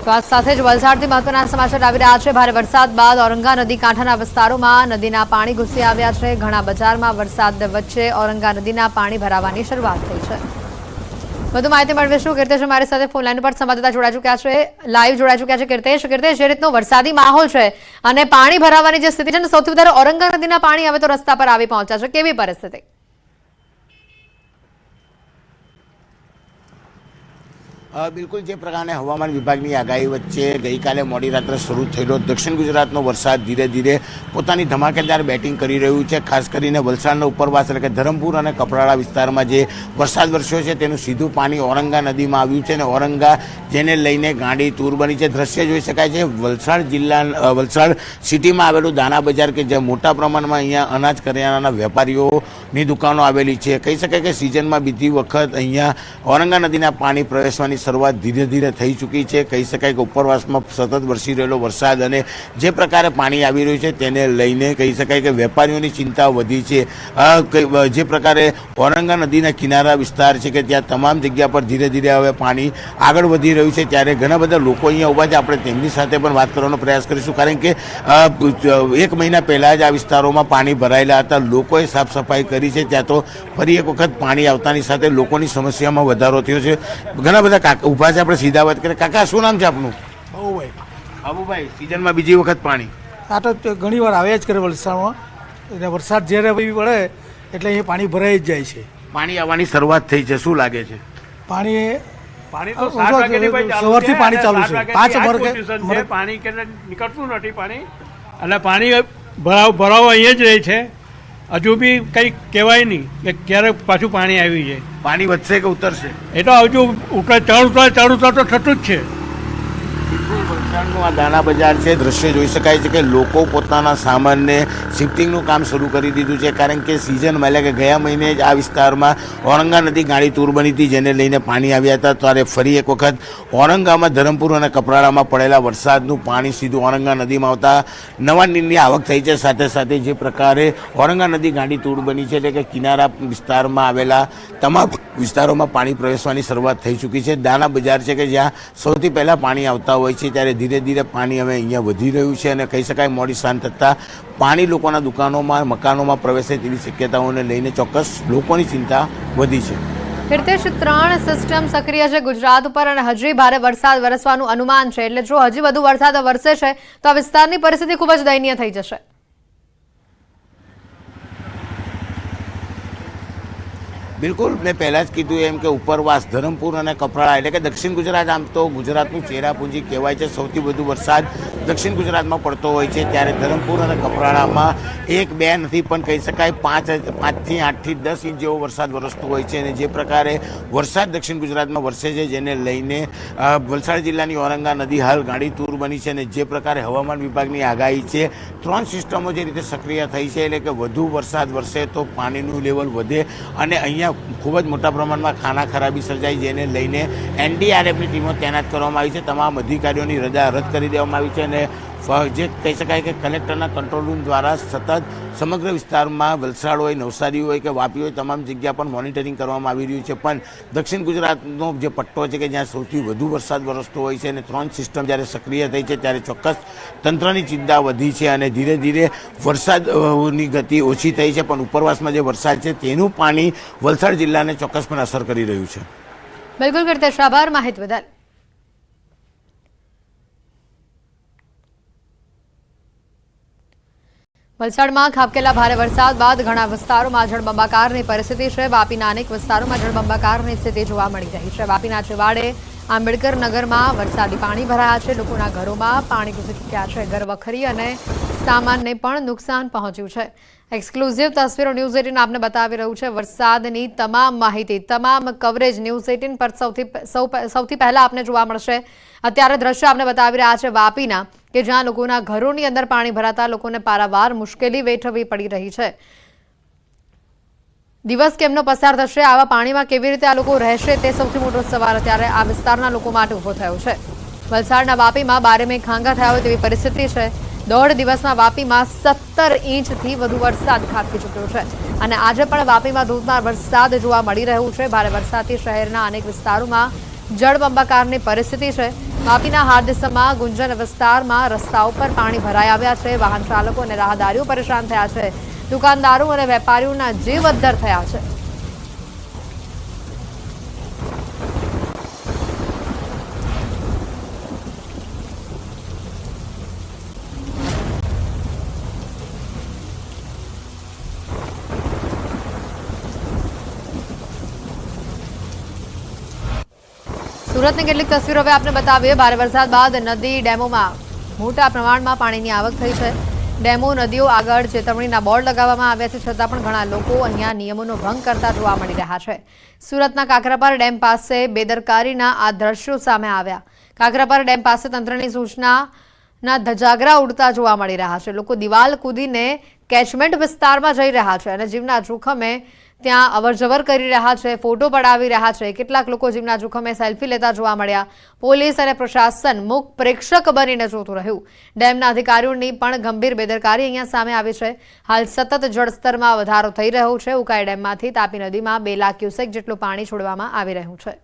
તો આ સાથે જ વલસાડથી મહત્વના સમાચાર આવી રહ્યા છે। ભારે વરસાદ બાદ ઔરંગા નદી કાંઠાના વિસ્તારોમાં નદીના પાણી ઘૂસી આવ્યા છે। ઘણા બજારમાં વરસાદ વચ્ચે ઔરંગા નદીના પાણી ભરાવાની શરૂઆત થઈ છે। વધુ માહિતી મેળવીશું। કીર્તેશ અમારી સાથે ફોન લાઈન પર સંવાદદાતા જોડાઈ ચૂક્યા છે, લાઈવ જોડાઈ ચૂક્યા છે। કીર્તેશ, જે રીતનો વરસાદી માહોલ છે અને પાણી ભરાવાની જે સ્થિતિ છે ને, સૌથી વધારે ઔરંગા નદીના પાણી હવે તો રસ્તા પર આવી પહોંચ્યા છે, કેવી પરિસ્થિતિ? બિલકુલ જે પ્રકારે હવામાન વિભાગની આગાહી વચ્ચે ગઈકાલે મોડી રાત્રે શરૂ થયેલો દક્ષિણ ગુજરાતનો વરસાદ ધીરે ધીરે પોતાની ધમાકેદાર બેટિંગ કરી રહ્યું છે। ખાસ કરીને વલસાડનો ઉપરવાસ એટલે કે ધરમપુર અને કપરાડા વિસ્તારમાં જે વરસાદ વરસ્યો છે તેનું સીધું પાણી ઔરંગા નદીમાં આવ્યું છે અને ઔરંગા જેને લઈને ગાંડી તૂર બની છે। દ્રશ્ય જોઈ શકાય છે વલસાડ સિટીમાં આવેલું દાણા બજાર કે જે મોટા પ્રમાણમાં અહીંયા અનાજ કરિયાણાના વેપારીઓની દુકાનો આવેલી છે। કહી શકાય કે સિઝનમાં બીજી વખત અહીંયા ઔરંગા નદીના પાણી પ્રવેશવાની શરૂઆત ધીરે ધીરે થઈ ચૂકી છે। કહી શકાય કે ઉપરવાસમાં સતત વરસી રહેલો વરસાદ અને જે પ્રકારે પાણી આવી રહ્યું છે તેને લઈને કહી શકાય કે વેપારીઓની ચિંતા વધી છે। જે પ્રકારે ઔરંગા નદીના કિનારા વિસ્તાર છે કે ત્યાં તમામ જગ્યા પર ધીરે ધીરે હવે પાણી આગળ વધી રહ્યું છે, ત્યારે ઘણા બધા લોકો અહીંયા ઊભા છે। આપણે તેમની સાથે પણ વાત કરવાનો પ્રયાસ કરીશું, કારણ કે 1 મહિના પહેલાં જ આ વિસ્તારોમાં પાણી ભરાયેલા હતા। લોકોએ સાફ સફાઈ કરી છે, ત્યાં તો ફરી એક વખત પાણી આવતાની સાથે લોકોની સમસ્યામાં વધારો થયો છે। ઘણા બધા ઉભા છે, આપણે સીધા વાત કરીએ। કાકા, શું નામ છે આપનું? બાબુભાઈ। બાબુભાઈ, સિઝનમાં બીજી વખત પાણી આ તો ઘણી વાર આવ્યા જ કરે વલસાડમાં, એટલે વરસાદ જ્યારે પડે એટલે અહીં પાણી ભરાઈ જ જાય છે। પાણી આવવાની શરૂઆત થઈ છે, શું લાગે છે? પાણી તો 7 વાગ્યાથી સવારથી પાણી ચાલુ છે। 5 વર્ષે પાણી કે નીકળતું નથી પાણી, અને પાણી ભરાવો અહીંયા જ રહે છે। હજુ બી કંઈ કહેવાય નહીં કે ક્યારે પાછું પાણી આવી જાય। પાણી વધશે કે ઉતરશે? એ તો હજુ ચડ ઉતર તો થતું જ છે। વલસાડનું આ દાણા બજાર છે, દ્રશ્ય જોઈ શકાય છે કે લોકો પોતાના સામાનને શિફ્ટિંગનું કામ શરૂ કરી દીધું છે, કારણ કે સિઝનમાં એટલે કે ગયા મહિને જ આ વિસ્તારમાં ઔરંગા નદી ગાંડી તૂર બની હતી, જેને લઈને પાણી આવ્યા હતા। ત્યારે ફરી એક વખત ઔરંગામાં ધરમપુર અને કપરાડામાં પડેલા વરસાદનું પાણી સીધું ઔરંગા નદીમાં આવતા નવા નીરની આવક થઈ છે। સાથે સાથે જે પ્રકારે ઔરંગા નદી ગાંડી તૂર બની છે, એટલે કે કિનારા વિસ્તારમાં આવેલા તમામ વિસ્તારોમાં પાણી પ્રવેશવાની શરૂઆત થઈ ચૂકી છે। દાણા બજાર છે કે જ્યાં સૌથી પહેલાં પાણી આવતા હોય છે, ત્યારે ધીરે ધીરે પાણી હવે અહીંયા વધી રહ્યું છે અને કહી શકાય મોડી સાંજ થતાં પાણી લોકોના દુકાનોમાં મકાનોમાં પ્રવેશે તેવી શક્યતાઓને લઈને ચોક્કસ લોકોની ચિંતા વધી છે। કીર્તેશ, 3 સિસ્ટમ સક્રિય છે ગુજરાત ઉપર અને હજી ભારે વરસાદ વરસવાનું અનુમાન છે, એટલે જો હજી વધુ વરસાદ વરસે છે તો આ વિસ્તારની પરિસ્થિતિ ખૂબ જ દયનીય થઈ જશે। બિલકુલ, મેં પહેલાં જ કીધું એમ કે ઉપરવાસ ધરમપુર અને કપરાડા એટલે કે દક્ષિણ ગુજરાત આમ તો ગુજરાતનું ચેરાપુંજી કહેવાય છે। સૌથી વધુ વરસાદ દક્ષિણ ગુજરાતમાં પડતો હોય છે, ત્યારે ધરમપુર અને કપરાડામાં 1-2 નથી પણ કહી શકાય 5 થી 8 થી 10 ઇંચ જેવો વરસાદ વરસતો હોય છે। અને જે પ્રકારે વરસાદ દક્ષિણ ગુજરાતમાં વરસે છે, જેને લઈને વલસાડ જિલ્લાની ઔરંગા નદી હાલ ગાંડી તૂર બની છે। અને જે પ્રકારે હવામાન વિભાગની આગાહી છે, 3 સિસ્ટમો જે રીતે સક્રિય થઈ છે, એટલે કે વધુ વરસાદ વરસે તો પાણીનું લેવલ વધે અને અહીંયા ખૂબ જ મોટા પ્રમાણમાં ખાના ખરાબી સર્જાઈ, જેને લઈને NDRFની ટીમો તૈનાત કરવામાં આવી છે। તમામ અધિકારીઓની રજા રદ કરી દેવામાં આવી છે અને જે કહી શકાય કે કલેક્ટરના કંટ્રોલ રૂમ દ્વારા સતત સમગ્ર વિસ્તારમાં વલસાડ હોય, નવસારી હોય કે વાપી હોય, તમામ જગ્યા પર મોનિટરિંગ કરવામાં આવી રહ્યું છે। પણ દક્ષિણ ગુજરાતનો જે પટ્ટો છે કે જ્યાં સૌથી વધુ વરસાદ વરસતો હોય છે અને 3 સિસ્ટમ જ્યારે સક્રિય થઈ છે, ત્યારે ચોક્કસ તંત્રની ચિંતા વધી છે અને ધીરે ધીરે વરસાદની ગતિ ઓછી થઈ છે, પણ ઉપરવાસમાં જે વરસાદ છે તેનું પાણી વલસાડ જિલ્લાને ચોક્કસપણે અસર કરી રહ્યું છે। બિલકુલ કીર્તેશ, આભાર માહિતી બદલ। વલસાડમાં ખાબકેલા ભારે વરસાદ બાદ ઘણા વિસ્તારોમાં જળબંબાકારની પરિસ્થિતિ છે। વાપીના અનેક વિસ્તારોમાં જળબંબાકારની સ્થિતિ જોવા મળી રહી છે। વાપીના છેવાડે આંબેડકર નગરમાં વરસાદી પાણી ભરાયા છે, લોકોના ઘરોમાં પાણી ઘૂસી ચૂક્યા છે, ઘરવખરી અને સામાનને પણ નુકસાન પહોંચ્યું છે। એક્સક્લુઝિવ તસવીરો ન્યૂઝ 18 આપને બતાવી રહ્યું છે। વરસાદની તમામ માહિતી, તમામ કવરેજ ન્યૂઝ 18 પર સૌથી પહેલા આપને જોવા મળશે। અત્યારે દ્રશ્ય આપને બતાવી રહ્યા છે વાપીના, કે જ્યાં લોકોના ઘરોની અંદર પાણી ભરાતા લોકોને પારાવાર મુશ્કેલી વેઠવી પડી રહી છે। દિવસ કેમનો પસાર થશે, આવા પાણીમાં કેવી રીતે આ લોકો રહેશે, તે સૌથી મોટો સવાલ અત્યારે આ વિસ્તારના લોકો માટે ઊભો થયો છે। વલસાડના વાપીમાં 12 મે ખાંગા થયા હોય તેવી પરિસ્થિતિ છે। 1.5 દિવસમાં વાપીમાં 17 ઇંચથી વધુ વરસાદ ખાબકી ચૂક્યો છે અને આજે પણ વાપીમાં ધોધમાર વરસાદ જોવા મળી રહ્યો છે। ભારે વરસાદથી શહેરના અનેક વિસ્તારોમાં જળબંબાકારની પરિસ્થિતિ છે। વાપીના હાર્દસમાં ગુંજન વિસ્તારમાં રસ્તાઓ પર પાણી ભરાઈ આવ્યા છે। વાહન ચાલકો અને રાહદારીઓ પરેશાન થયા છે। દુકાનદારો અને વેપારીઓના જીવ અદ્ધર થયા છે। સુરતની કેટલીક તસવીરો હવે આપને બતાવીએ। ભારે વરસાદ બાદ નદી ડેમોમાં મોટા પ્રમાણમાં પાણીની આવક થઈ છે। ડેમો નદીઓ આગળ ચેતવણીના બોર્ડ લગાવવામાં આવ્યા છે, છતાં પણ ઘણા લોકો અહીંયા નિયમોનો ભંગ કરતા જોવા મળી રહ્યા છે। સુરતના કાકરાપાર ડેમ પાસે બેદરકારીના આ દ્રશ્યો સામે આવ્યા। કાકરાપાર ડેમ પાસે તંત્રની સૂચનાના ધજાગરા ઉડતા જોવા મળી રહ્યા છે। લોકો દિવાલ કૂદીને કેચમેન્ટ વિસ્તારમાં જઈ રહ્યા છે અને જીવના જોખમે ત્યાં અવરજવર કરી રહ્યા છે, ફોટો પડાવી રહ્યા છે। કેટલાક લોકો જીવના જોખમે સેલ્ફી લેતા જોવા મળ્યા। પોલીસ અને પ્રશાસન મૂક પ્રેક્ષક બનીને જોતું રહ્યું। ડેમના અધિકારીઓની પણ ગંભીર બેદરકારી અહીંયા સામે આવી છે। હાલ સતત જળસ્તરમાં વધારો થઈ રહ્યો છે। ઉકાઈ ડેમમાંથી તાપી નદીમાં 2 લાખ ક્યુસેક જેટલું પાણી છોડવામાં આવી રહ્યું છે।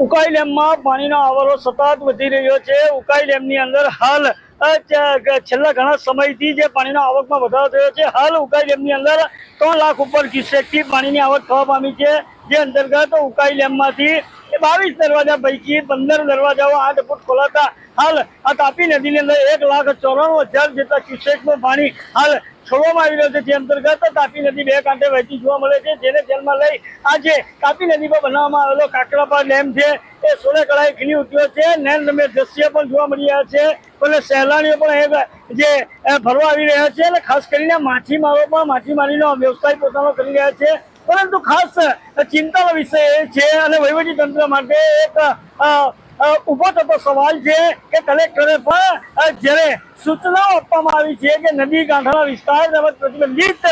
ઉકાઈ ડેમમાં પાણીનો આવરો સતત વધી રહ્યો છે। ઉકાઈ ડેમની અંદર હાલ છેલ્લા ઘણા સમયથી જે પાણીના આવકમાં વધારો થયો છે। હાલ ઉકાઈ ડેમની અંદર 3 લાખ ઉપર ક્યુસેકથી પાણીની આવક થવા પામી છે, જે અંતર્ગત ઉકાઈ ડેમમાંથી 22 દરવાજા પૈકી 15 દરવાજાઓ 8 ફૂટ ખોલાતા હાલ આ તાપી નદીની અંદર 1,94,000 જેટલા ક્યુસેકનું પાણી હાલ છોડવામાં આવી રહ્યો છે। જે અંતર્ગત તાપી નદી 2 કાંઠે વહેતી જોવા મળે છે, જેને ધ્યાનમાં લઈ આજે તાપી નદી પર બનાવવામાં આવેલો કાકરાપાર ડેમ છે એ સોળે કળાએ ખીલી ઉઠ્યો છે। નયનરમ્ય દ્રશ્ય પણ જોવા મળી રહ્યા છે અને સહેલાણીઓ પણ જે ફરવા આવી રહ્યા છે અને ખાસ કરીને માછીમારો પણ માછીમારીનો વ્યવસાય પોતાનો કરી રહ્યા છે। પરંતુ ખાસ ચિંતાનો વિષય એ છે અને વહીવટી તંત્ર માટે એક ઉભો થતો સવાલ છે કે કલેક્ટરે પણ જ્યારે સૂચનાઓ આપવામાં આવી છે કે નદી કાંઠાના વિસ્તાર તેમજ પ્રતિબંધિત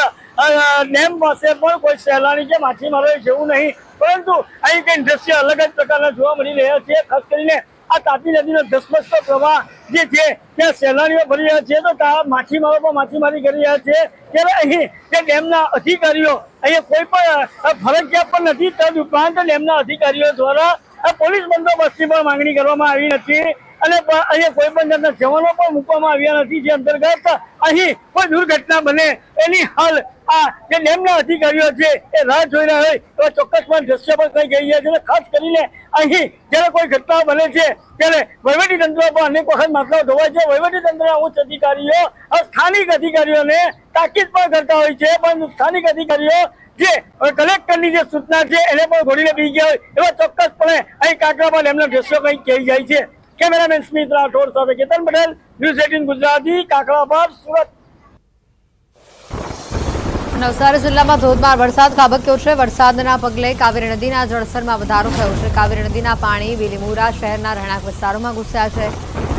ડેમ પાસે પણ કોઈ સહેલાણી કે માછીમારોએ જવું નહીં, પરંતુ અહીં કઈ દ્રશ્ય અલગ જ પ્રકારના જોવા મળી રહ્યા છે। ખાસ કરીને આ તાપી નદીનો ધસમસતો પ્રવાહ જે છે ત્યાં સહેલાણીઓ ભરી રહ્યા છે તો માછીમારો પણ માછીમારી કરી રહ્યા છે। ત્યારે અહીં જે ડેમના અધિકારીઓ અહીંયા કોઈ પણ ફરજિયાત પણ નથી, તદ ઉપરાંત ડેમના અધિકારીઓ દ્વારા પોલીસ બંદોબસ્તની પણ માંગણી કરવામાં આવી નથી અને અહીંયા કોઈ પણ જાતના જવાનો પણ મૂકવામાં આવ્યા નથી, જે અંતર્ગત અહીં કોઈ દુર્ઘટના બને એની હાલ આ જે ડેમના અધિકારીઓ છે એ રાહ જોઈ રહ્યા હોય એવા ચોક્કસમાં દ્રશ્ય પણ થઈ ગઈ છે। ખાસ કરીને અહીં જ્યારે કોઈ ઘટના બને છે ત્યારે વહીવટી તંત્ર પણ અનેક વખત મામલાઓ ધોવાય છે। વહીવટી તંત્રના ઉચ્ચ અધિકારીઓ સ્થાનિક અધિકારીઓને તાકીદ પણ કરતા હોય છે, પણ સ્થાનિક અધિકારીઓ જે કલેક્ટરની જે સૂચના છે એને પણ ઘોડીને પી ગયા હોય એવા ચોક્કસપણે અહીં કાકરાપાર ડેમના દ્રશ્યો કંઈક કહી જાય છે। કેમેરામેન સ્મિત રાઠોડ સાથે કેતન પટેલ, ન્યૂઝ 18 ગુજરાતી, કાકરાપાર, સુરત। નવસારી જિલ્લામાં ધોધમાર વરસાદ ખાબક્યો છે। વરસાદના પગલે કાવેરી નદીના જળસ્તરમાં વધારો થયો છે। કાવેરી નદીના પાણી બીલીમોરા શહેરના રહેણાંક વિસ્તારોમાં ઘૂસ્યા છે।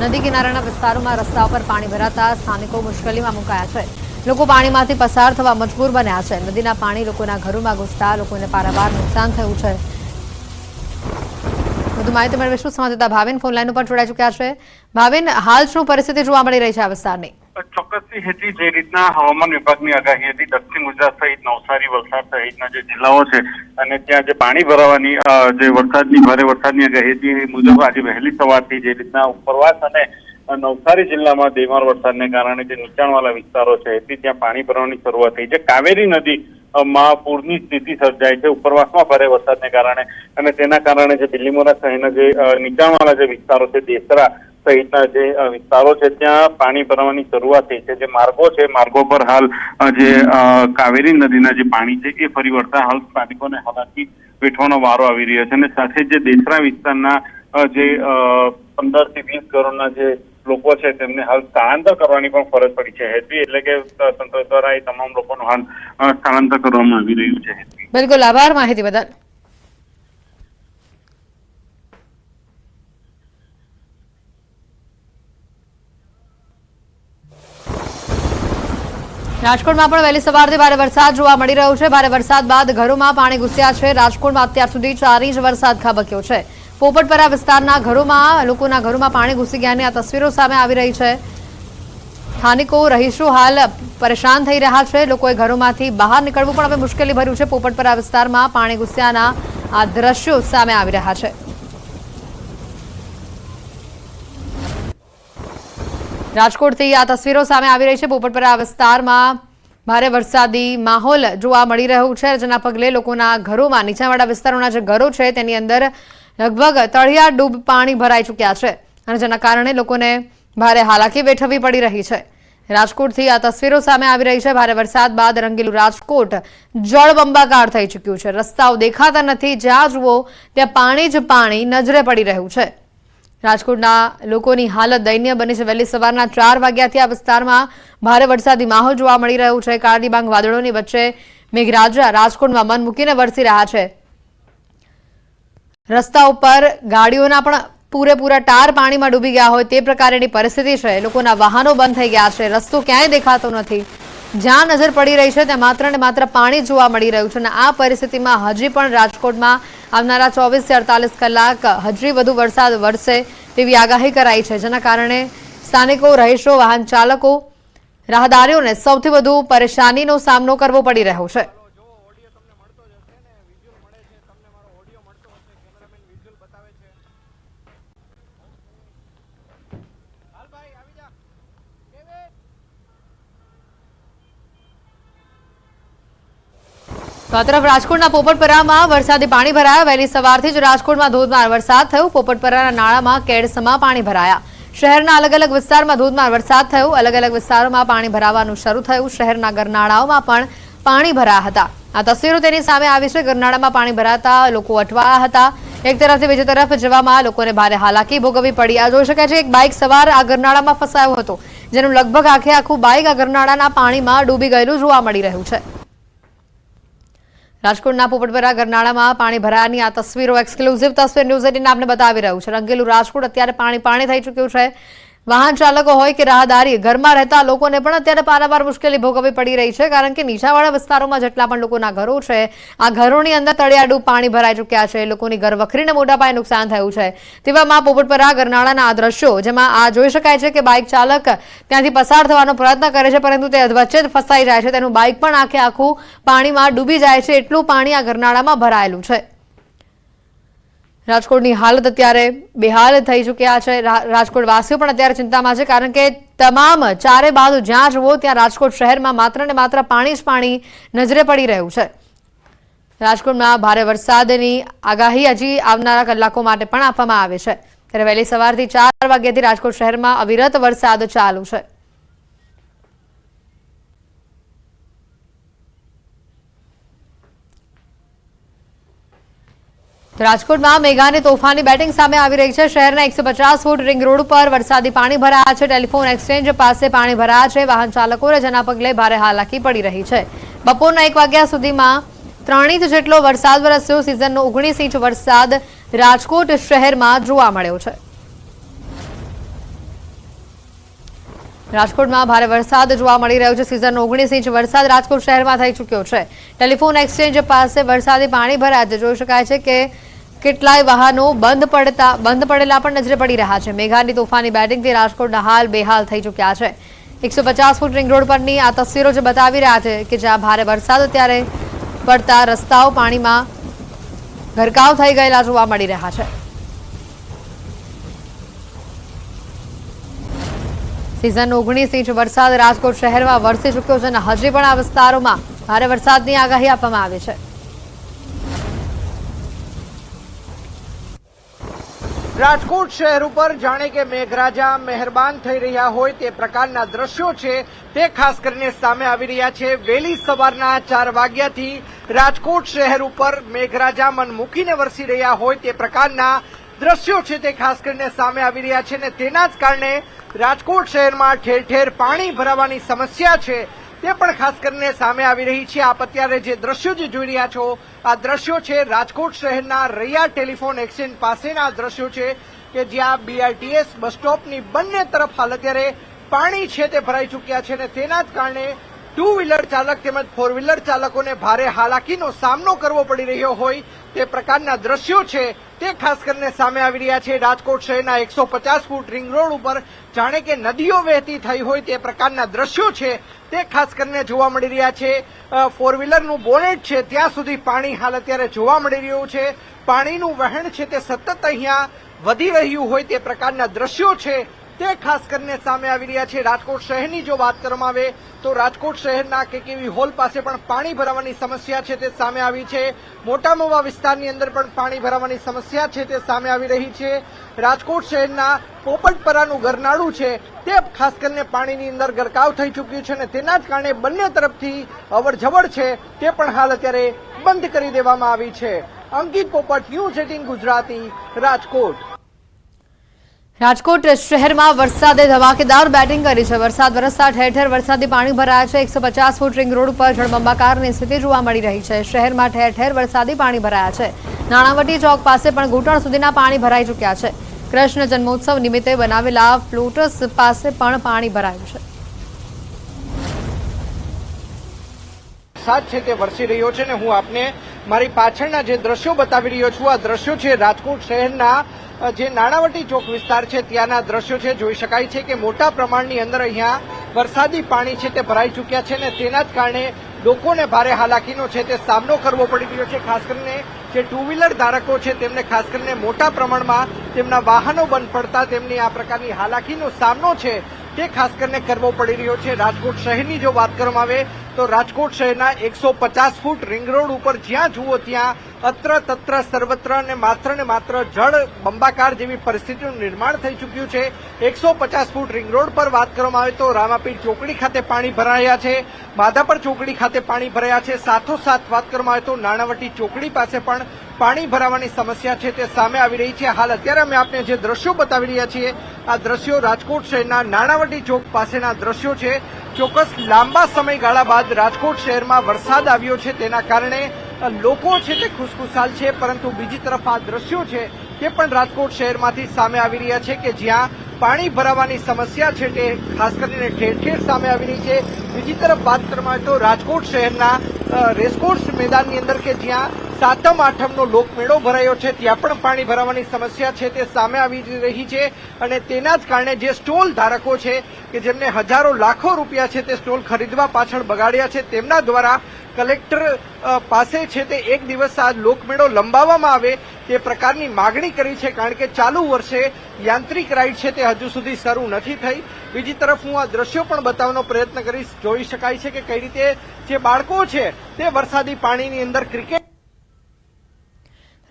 નદી કિનારાના વિસ્તારોમાં રસ્તા પર પાણી ભરાતા સ્થાનિકો મુશ્કેલીમાં મુકાયા છે। લોકો પાણીમાંથી પસાર થવા મજબૂર બન્યા છે। નદીના પાણી લોકોના ઘરોમાં ઘૂસતા લોકોને પારાવાર નુકસાન થયું છે। વધુ માહિતી મેળવીશું સંવાદદાતા ભાવિન ફોનલાઈન ઉપર જોડાઈ ચૂક્યા છે। ભાવિન, હાલ શું પરિસ્થિતિ જોવા મળી રહી છે આ વિસ્તારની? ચોક્કસથી હેતી જે રીતના હવામાન વિભાગની આગાહી હતી, દક્ષિણ ગુજરાત સહિત નવસારી, વલસાડ સહિતના જે જિલ્લાઓ છે અને ત્યાં જે પાણી ભરાવાની જે વરસાદની ભારે વરસાદની આગાહી હતી એ મુજબ આજે વહેલી સવારથી જે રીતના ઉપરવાસ અને નવસારી જિલ્લામાં ધીમાર વરસાદને કારણે જે નીચાણવાળા વિસ્તારો છે ત્યાં પાણી ભરવાની શરૂઆત થઈ છે। કાવેરી નદી માં પૂરની સ્થિતિ સર્જાય છે ઉપરવાસમાં ભારે વરસાદને કારણે અને તેના કારણે જે બીલીમોરા શહેરના જે નીચાણવાળા જે વિસ્તારો છે, દેસરા સહિતના જે વિસ્તારો છે ત્યાં પાણી ભરવાની શરૂઆત થઈ છે। જે માર્ગો છે, માર્ગો પર હાલ જે કાવેરી નદીના જે પાણી છે એ ફરી વળતા હાલ સ્થાનિકોને હાલાકી વેઠવાનો વારો આવી રહ્યો છે અને સાથે જે દેસરા વિસ્તારના જે 15 થી 20 કરોડના જે લોકો છે તેમને હાલ સ્થળાંતર કરવાની પણ ફરજ પડી છે। હેતવી એટલે કે તંત્ર દ્વારા એ તમામ લોકોનું હાલ સ્થળાંતર કરવામાં આવી રહ્યું છે। બિલકુલ, આભાર માહિતી બદલ। રાજકોટમાં પણ વહેલી સવારથી ભારે વરસાદ જોવા મળી રહ્યો છે। ભારે વરસાદ બાદ ઘરોમાં પાણી ઘૂસ્યા છે। રાજકોટમાં અત્યાર સુધી 4 ઇંચ વરસાદ ખાબક્યો છે। પોપટપરા વિસ્તારના ઘરોમાં લોકોના ઘરોમાં પાણી ઘૂસી ગયાની આ તસવીરો સામે આવી રહી છે। સ્થાનિકો રહીશો હાલ પરેશાન થઈ રહ્યા છે. લોકોએ ઘરોમાંથી બહાર નીકળવું પણ હવે મુશ્કેલી ભર્યું છે. પોપટપરા વિસ્તારમાં પાણી ઘૂસ્યાના આ દ્રશ્યો સામે આવી રહ્યા છે. રાજકોટથી આ તસવીરો સામે આવી રહી છે. પોપટપરા વિસ્તારમાં ભારે વરસાદી માહોલ જોવા મળી રહ્યો છે, જેના પગલે લોકોના ઘરોમાં, નીચાણવાળા વિસ્તારોના જે ઘરો છે તેની અંદર લગભગ તળિયા ડૂબ પાણી ભરાઈ ચૂક્યા છે અને જેના કારણે લોકોને ભારે હાલાકી વેઠવવી પડી રહી છે. રાજકોટથી આ તસવીરો સામે આવી રહી છે. ભારે વરસાદ બાદ રંગીલું રાજકોટ જળબંબાકાર થઈ ચૂક્યું છે. રસ્તાઓ દેખાતા નથી. જ્યાં જુઓ ત્યાં પાણી જ પાણી નજરે પડી રહ્યું છે. રાજકોટના લોકોની હાલત દયનીય બની છે. વહેલી સવારના 4 વાગ્યાથી આ વિસ્તારમાં ભારે વરસાદી માહોલ જોવા મળી રહ્યું છે. કાળડીબાંગ વાદળોની વચ્ચે મેઘરાજા રાજકોટમાં મન મૂકીને વરસી રહ્યા છે. રસ્તા ઉપર ગાડીઓના પણ પૂરેપૂરા ટાર પાણીમાં ડૂબી ગયા હોય તે પ્રકારની પરિસ્થિતિ છે. લોકોના વાહનો બંધ થઈ ગયા છે. રસ્તો ક્યાંય દેખાતો નથી. જ્યાં નજર પડી રહી છે ત્યાં માત્ર ને માત્ર પાણી જોવા મળી રહ્યું છે અને આ પરિસ્થિતિમાં હજી પણ રાજકોટમાં આવનારા 24 થી 48 કલાક હજી વધુ વરસાદ વરસે તેવી આગાહી કરાઈ છે, જેના કારણે સ્થાનિકો, રહીશો, વાહન ચાલકો, રાહદારીઓને સૌથી વધુ પરેશાનીનો સામનો કરવો પડી રહ્યો છે. તો આ તરફ રાજકોટના પોપટપરામાં વરસાદી પાણી ભરાયા. વહેલી સવારથી જ રાજકોટમાં ધોધમાર વરસાદ થયો. પોપટપરાના નાળામાં કેડસમાં પાણી ભરાયા. શહેરના અલગ અલગ વિસ્તારમાં ધોધમાર વરસાદ થયો. અલગ અલગ વિસ્તારોમાં પાણી ભરાવાનું શરૂ થયું. શહેરના ગરનાળાઓમાં પણ પાણી ભરાયા હતા. આ તસવીરો તેની સામે આવી છે. ગરનાળામાં પાણી ભરાતા લોકો અટવાયા હતા. એક તરફથી બીજી તરફ જવામાં લોકોને ભારે હાલાકી ભોગવવી પડી. આ જોઈ શકાય છે એક બાઇક સવાર આ ગરનાળામાં ફસાયો હતો, જેનું લગભગ આખું બાઇક આ ગરનાળાના પાણીમાં ડૂબી ગયેલું જોવા મળી રહ્યું છે. રાજકોટના પોપટપરા ગરનાળામાં પાણી ભરાયાની આ તસવીરો એક્સક્લુઝિવ તસવીર ન્યૂઝ 18 આપને બતાવી રહ્યું છે. રંગેલું રાજકોટ અત્યારે પાણી થઈ ચૂક્યું છે. વાહન ચાલકો હોય કે રાહદારી, ઘરમાં રહેતા લોકોને પણ અત્યારે પારાવાર મુશ્કેલી ભોગવવી પડી રહી છે, કારણ કે નીચાણવાળા વિસ્તારોમાં જેટલા પણ લોકોના ઘરો છે આ ઘરોની અંદર તળિયાડૂબ પાણી ભરાઈ ચૂક્યા છે. લોકોની ઘરવખરીને મોટા પાયે નુકસાન થયું છે. તેવામાં પોપટપરા ગરનાળાના આ દ્રશ્યો, જેમાં આ જોઈ શકાય છે કે બાઇક ચાલક ત્યાંથી પસાર થવાનો પ્રયત્ન કરે છે, પરંતુ તે વચ્ચે જ ફસાઈ જાય છે. તેનું બાઇક પણ આખું પાણીમાં ડૂબી જાય છે. એટલું પાણી આ ગરનાળામાં ભરાયેલું છે. રાજકોટની હાલત અત્યારે બેહાલ થઈ ચૂક્યા છે. રાજકોટવાસીઓ પણ અત્યારે ચિંતામાં છે, કારણ કે તમામ ચારે બાજુ જ્યાં જુઓ ત્યાં રાજકોટ શહેરમાં માત્ર ને માત્ર પાણી જ પાણી નજરે પડી રહ્યું છે. રાજકોટમાં ભારે વરસાદની આગાહી હજી આવનારા કલાકો માટે પણ આપવામાં આવે છે. ત્યારે વહેલી સવારથી 4 વાગ્યાથી રાજકોટ શહેરમાં અવિરત વરસાદ ચાલુ છે. રાજકોટમાં મેઘાની તોફાની બેટિંગ સામે આવી રહી છે. શહેરના 150 ફૂટ રિંગ રોડ પર વરસાદી પાણી ભરાયા છે. ટેલિફોન એક્સચેન્જ પાસે પાણી ભરાયા છે. વાહન ચાલકોને જેના પગલે ભારે હાલાકી પડી રહી છે. બપોરના 1 વાગ્યા સુધીમાં 3 ઇંચ જેટલો વરસાદ વરસ્યો. સિઝનનો 19 ઇંચ વરસાદ રાજકોટ શહેરમાં જોવા મળ્યો છે. રાજકોટમાં ભારે વરસાદ જોવા મળી રહ્યો છે. સિઝનનો 19 ઇંચ વરસાદ રાજકોટ શહેરમાં થઈ ચૂક્યો છે. ટેલિફોન એક્સચેન્જ પાસે વરસાદી પાણી ભરાયા છે. જોઈ શકાય છે કે કેટલાય વાહનો બંધ પડેલા પણ નજરે પડી રહ્યા છે. મેઘાની તોફાની બેટિંગથી રાજકોટના હાલ બેહાલ થઈ ચૂક્યા છે. 150 ફૂટ રિંગ રોડ પરની આ તસવીરો જે બતાવી રહ્યા છે કે જ્યાં ભારે વરસાદ અત્યારે પડતા રસ્તાઓ પાણીમાં ગરકાવ થઈ ગયેલા જોવા મળી રહ્યા છે. સિઝનનો 19 ઇંચ વરસાદ રાજકોટ શહેરમાં વરસી ચૂક્યો છે અને હજી પણ આ વિસ્તારોમાં ભારે વરસાદની આગાહી આપવામાં આવી છે. રાજકોટ શહેર ઉપર જાણે કે મેઘરાજા મહેરબાન થઈ રહ્યા હોય તે પ્રકારના દ્રશ્યો છે તે ખાસ કરીને સામે આવી રહ્યા છે. વહેલી સવારના 4 વાગ્યાથી રાજકોટ શહેર ઉપર મેઘરાજા મન મૂકીને વરસી રહ્યા હોય તે પ્રકારના દ્રશ્યો છે તે ખાસ કરીને સામે આવી રહ્યા છે અને તેના જ કારણે રાજકોટ શહેરમાં ઠેર ઠેર પાણી ભરાવાની સમસ્યા છે તે પણ ખાસ કરીને સામે આવી રહી છે. આપ અત્યારે જે દ્રશ્યો જે જોઈ રહ્યા છો આ દ્રશ્યો છે રાજકોટ શહેરના રૈયા ટેલિફોન એક્સચેન્જ પાસેના દ્રશ્યો છે કે જ્યાં બીઆરટીએસ બસ સ્ટોપની બંને તરફ હાલ અત્યારે પાણી છે તે ભરાઈ ચૂક્યા છે અને તેના જ કારણે 2 વ્હીલર ચાલક તેમજ 4 વ્હીલર ચાલકોને ભારે હાલાકીનો સામનો કરવો પડી રહ્યો હોય તે પ્રકારના દ્રશ્યો છે તે ખાસ કરીને સામે આવી રહ્યા છે। રાજકોટ શહેરના 150 ફૂટ રિંગ રોડ ઉપર જાણે કે નદીઓ વહેતી થઈ હોય તે પ્રકારના દ્રશ્યો છે તે ખાસ કરીને જોવા મળી રહ્યા છે। ફોર વ્હીલરનું બોનેટ છે ત્યાં સુધી પાણી હાલ અત્યારે જોવા મળી રહ્યું છે। પાણીનું વહેણ છે તે સતત અહીંયા વધી રહ્યું હોય તે પ્રકારના દ્રશ્યો છે તે ખાસ કરીને સામે આવી રહ્યા છે। રાજકોટ શહેરની જો વાત કરવામાં આવે તો રાજકોટ શહેરના કેકેવી હોલ પાસે પણ પાણી ભરાવાની સમસ્યા છે તે સામે આવી છે। મોટા મવા વિસ્તારની અંદર પણ પાણી ભરાવાની સમસ્યા છે તે સામે આવી રહી છે। રાજકોટ શહેરના પોપટપરાનું ગરનાળું છે તે ખાસ કરીને પાણીની અંદર ગરકાવ થઈ ચૂક્યું છે અને તેના જ કારણે બંને તરફથી અવરજવર છે તે પણ હાલ અત્યારે બંધ કરી દેવામાં આવી છે। અંકિત પોપટ, ન્યૂઝ 18 ગુજરાતી, રાજકોટ। રાજકોટ શહેરમાં વરસાદે ધમાકેદાર બેટિંગ કરી છે। વરસાદ વરસતા ઠેર ઠેર વરસાદી પાણી ભરાયા છે। 150 ફૂટ રિંગ રોડ ઉપર જળબંબાકારની સ્થિતિ જોવા મળી રહી છે। શહેરમાં ઠેર ઠેર વરસાદી પાણી ભરાયા છે। નાણાવટી ચોક પાસે પણ ઘૂંટણ સુધીના પાણી ભરાઈ ચૂક્યા છે। કૃષ્ણ જન્મોત્સવ નિમિત્તે બનાવેલા ફ્લોટસ પાસે પણ પાણી ભરાયું છે। વરસાદ છે તે વરસી રહ્યો છે ને હું આપને મારી પાછળના જે દ્રશ્યો બતાવી રહ્યો છું આ દ્રશ્યો છે રાજકોટ શહેરના જે નાણાવટી ચોક વિસ્તાર છે ત્યાંના દ્રશ્યો છે। જોઈ શકાય છે કે મોટા પ્રમાણની અંદર અહીંયા વરસાદી પાણી છે તે ભરાઈ ચૂક્યા છે ને તેના જ કારણે લોકોને ભારે હાલાકીનો છે તે સામનો કરવો પડી રહ્યો છે। ખાસ કરીને જે ટુ વ્હીલર ધારકો છે તેમને ખાસ કરીને મોટા પ્રમાણમાં તેમના વાહનો બંધ પડતા તેમની આ પ્રકારની હાલાકીનો સામનો છે તે ખાસ કરીને કરવો પડી રહ્યો છે। રાજકોટ શહેરની જો વાત કરવામાં આવે તો રાજકોટ શહેરના 150 ફૂટ રિંગ રોડ ઉપર જ્યાં જુઓ ત્યાં અત્ર તત્ર સર્વત્ર ને માત્ર જળ બંબાકાર જેવી પરિસ્થિતિનું નિર્માણ થઈ ચૂક્યું છે। 150 ફૂટ રિંગ રોડ પર વાત કરવામાં આવે તો રામાપીર ચોકડી ખાતે પાણી ભરાયા છે, માધાપર ચોકડી ખાતે પાણી ભરાયા છે। સાથોસાથ વાત કરવામાં આવે તો નાણાવટી ચોકડી પાસે પણ પાણી ભરાવાની સમસ્યા છે તે સામે આવી રહી છે। હાલ અત્યારે અમે આપને જે દ્રશ્યો બતાવી રહ્યા છીએ આ દ્રશ્યો રાજકોટ શહેરના નાણાવટી ચોક પાસેના દ્રશ્યો છે। ચોક્કસ લાંબા સમયગાળા બાદ રાજકોટ શહેરમાં વરસાદ આવ્યો છે તેના કારણે લોકો છે તે ખુશખુશાલ છે, પરંતુ બીજી તરફ આ દ્રશ્યો છે તે પણ રાજકોટ શહેરમાંથી સામે આવી રહ્યા છે કે જ્યાં પાણી ભરાવાની સમસ્યા છે તે ખાસ કરીને ઠેર ઠેર સામે આવી રહી છે। બીજી તરફ વાત કરવામાં આવે તો રાજકોટ શહેરના રેસકોર્સ મેદાનની અંદર કે જ્યાં સાતમ આઠમનો લોકમેળો ભરાયો છે ત્યાં પણ પાણી ભરાવાની સમસ્યા છે તે સામે આવી રહી છે અને તેના જ કારણે જે સ્ટોલ ધારકો છે કે જેમને હજારો લાખો રૂપિયા છે તે સ્ટોલ ખરીદવા પાછળ બગાડ્યા છે તેમના દ્વારા કલેક્ટર પાસે છે તે એક દિવસ આ લોકમેળો લંબાવવામાં આવે તે પ્રકારની માગણી કરી છે, કારણ કે ચાલુ વર્ષે યાંત્રિક રાઇડ છે તે હજુ સુધી શરૂ નથી થઈ। બીજી તરફ હું આ દ્રશ્યો પણ બતાવવાનો પ્રયત્ન કરીશ। જોઈ શકાય છે કે કઈ રીતે જે બાળકો છે તે વરસાદી પાણીની અંદર ક્રિકેટ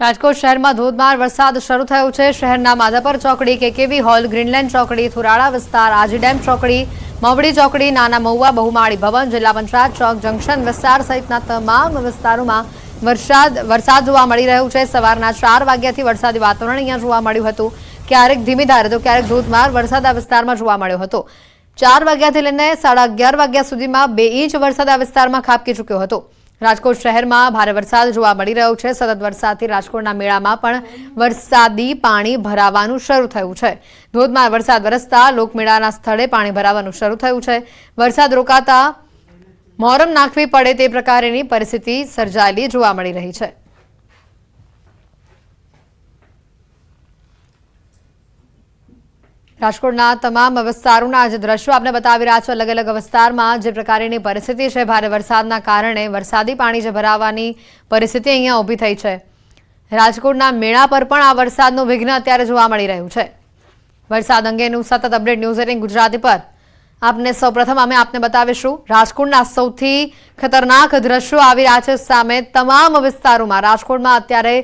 રાજકોટ શહેરમાં ધોધમાર વરસાદ શરૂ થયો છે। શહેરના માધાપર ચોકડી, કેકેવી હોલ, ગ્રીનલેન્ડ ચોકડી, થુરાળા વિસ્તાર, આજી ડેમ ચોકડી, મવડી ચોકડી, નાના મહુવા, બહુમાળી ભવન, જિલ્લા પંચાયત ચોક, જંકશન વિસ્તાર સહિતના તમામ વિસ્તારોમાં વરસાદ જોવા મળી રહ્યો છે। સવારના 4 વાગ્યાથી વરસાદી વાતાવરણ અહીંયા જોવા મળ્યું હતું। ક્યારેક ધીમી ધારે તો ક્યારેક ધોધમાર વરસાદ આ વિસ્તારમાં જોવા મળ્યો હતો। 4 વાગ્યાથી લઈને 11:30 વાગ્યા સુધીમાં 2 ઇંચ વરસાદ આ વિસ્તારમાં ખાબકી ચૂક્યો હતો। રાજકોટ શહેરમાં ભારે વરસાદ જોવા મળી રહ્યો છે। સતત વરસાદથી રાજકોટના મેળામાં પણ વરસાદી પાણી ભરાવાનું શરૂ થયું છે। ધોધમાર વરસાદ વરસતા લોકમેળાના સ્થળે પાણી ભરાવાનું શરૂ થયું છે। વરસાદ રોકાતા મોરમ નાખવી પડે તે પ્રકારની પરિસ્થિતિ સર્જાયેલી જોવા મળી રહી છે। રાજકોટના તમામ વિસ્તારોના જે દ્રશ્યો આપણે બતાવી રહ્યા છે, અલગ અલગ વિસ્તારમાં જે પ્રકારની પરિસ્થિતિ છે, ભારે વરસાદના કારણે વરસાદી પાણી જે ભરાવાની પરિસ્થિતિ અહીંયા ઊભી થઈ છે। રાજકોટના મેળા પર પણ આ વરસાદનું વિઘ્ન અત્યારે જોવા મળી રહ્યું છે। વરસાદ અંગેનું સતત અપડેટ ન્યૂઝ 18 ગુજરાતી પર આપને સૌપ્રથમ અમે આપને બતાવીશું। રાજકોટના સૌથી ખતરનાક દ્રશ્યો આવી રહ્યા છે સામે। તમામ વિસ્તારોમાં રાજકોટમાં અત્યારે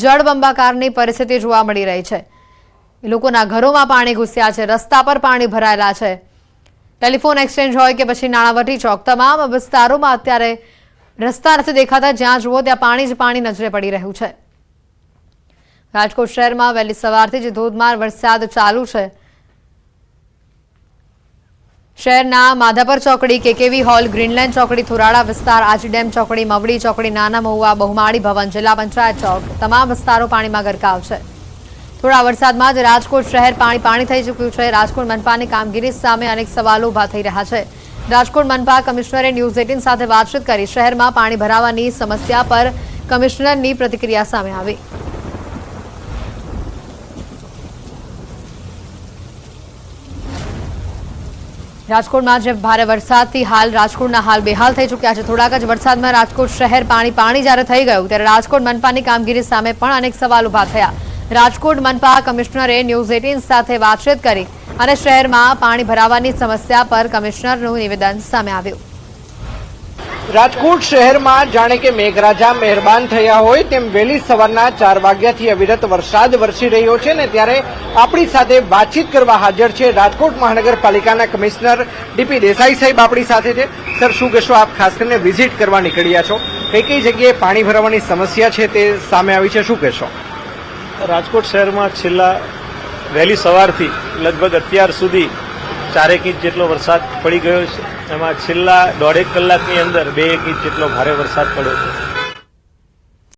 જળબંબાકારની પરિસ્થિતિ જોવા મળી રહી છે। લોકોના ઘરોમાં પાણી ઘૂસ્યા છે, રસ્તા પર પાણી ભરાયેલા છે। ટેલિફોન એક્સચેન્જ હોય કે પછી નાણાવટી ચોક, તમામ વિસ્તારોમાં અત્યારે રસ્તા નથી દેખાતા। જ્યાં જુઓ ત્યાં પાણી જ પાણી નજરે પડી રહ્યું છે। રાજકોટ શહેરમાં વહેલી સવારથી જ ધોધમાર વરસાદ ચાલુ છે। શહેરના માધાપર ચોકડી, કેકેવી હોલ, ગ્રીનલેન્ડ ચોકડી, થુરાળા વિસ્તાર, આજી ડેમ ચોકડી, મવડી ચોકડી, નાના મહુવા, બહુમાળી ભવન, જિલ્લા પંચાયત ચોક, તમામ વિસ્તારો પાણીમાં ગરકાવ છે। થોડા વરસાદમાં જ રાજકોટ શહેર પાણી થઈ ચૂક્યું છે। રાજકોટ મનપાની કામગીરી સામે અનેક સવાલો ઉભા થઈ રહ્યા છે। રાજકોટ મનપા કમિશનરે ન્યૂઝ 18 સાથે વાતચીત કરી। શહેરમાં પાણી ભરાવાની સમસ્યા પર કમિશનરની પ્રતિક્રિયા સામે આવી। રાજકોટમાં જે ભારે વરસાદથી હાલ રાજકોટના હાલ બેહાલ થઈ ચૂક્યા છે. થોડાક જ વરસાદમાં રાજકોટ શહેર પાણી જ્યારે થઈ ગયું ત્યારે રાજકોટ મનપાની કામગીરી સામે પણ અનેક સવાલ ઉભા થયા. રાજકોટ મનપા કમિશનરે ન્યૂઝ 18 સાથે વાતચીત કરી અને શહેરમાં પાણી ભરાવાની સમસ્યા પર કમિશનરનું નિવેદન સામે આવ્યું. રાજકોટ શહેરમાં જાણે કે મેઘરાજા મહેરબાન થયા હોય તેમ વહેલી સવારના 4 વાગ્યાથી અવિરત વરસાદ વરસી રહ્યો છે ને ત્યારે આપણી સાથે વાતચીત કરવા હાજર છે રાજકોટ મહાનગરપાલિકાના કમિશનર ડીપી દેસાઈ સાહેબ આપણી સાથે છે. સર, શું કહેશો, આપ ખાસ કરીને વિઝિટ કરવા નીકળ્યા છો, કઈ જગ્યાએ પાણી ભરાવાની સમસ્યા છે તે સામે આવી છે, શું કહેશો? રાજકોટ શહેરમાં છેલ્લા વહેલી સવારથી લગભગ અત્યાર સુધી 4 ઇંચ જેટલો વરસાદ પડી ગયો છે. એમાં છેલ્લા 1.5 કલાકની અંદર 2 ઇંચ જેટલો ભારે વરસાદ પડ્યો છે.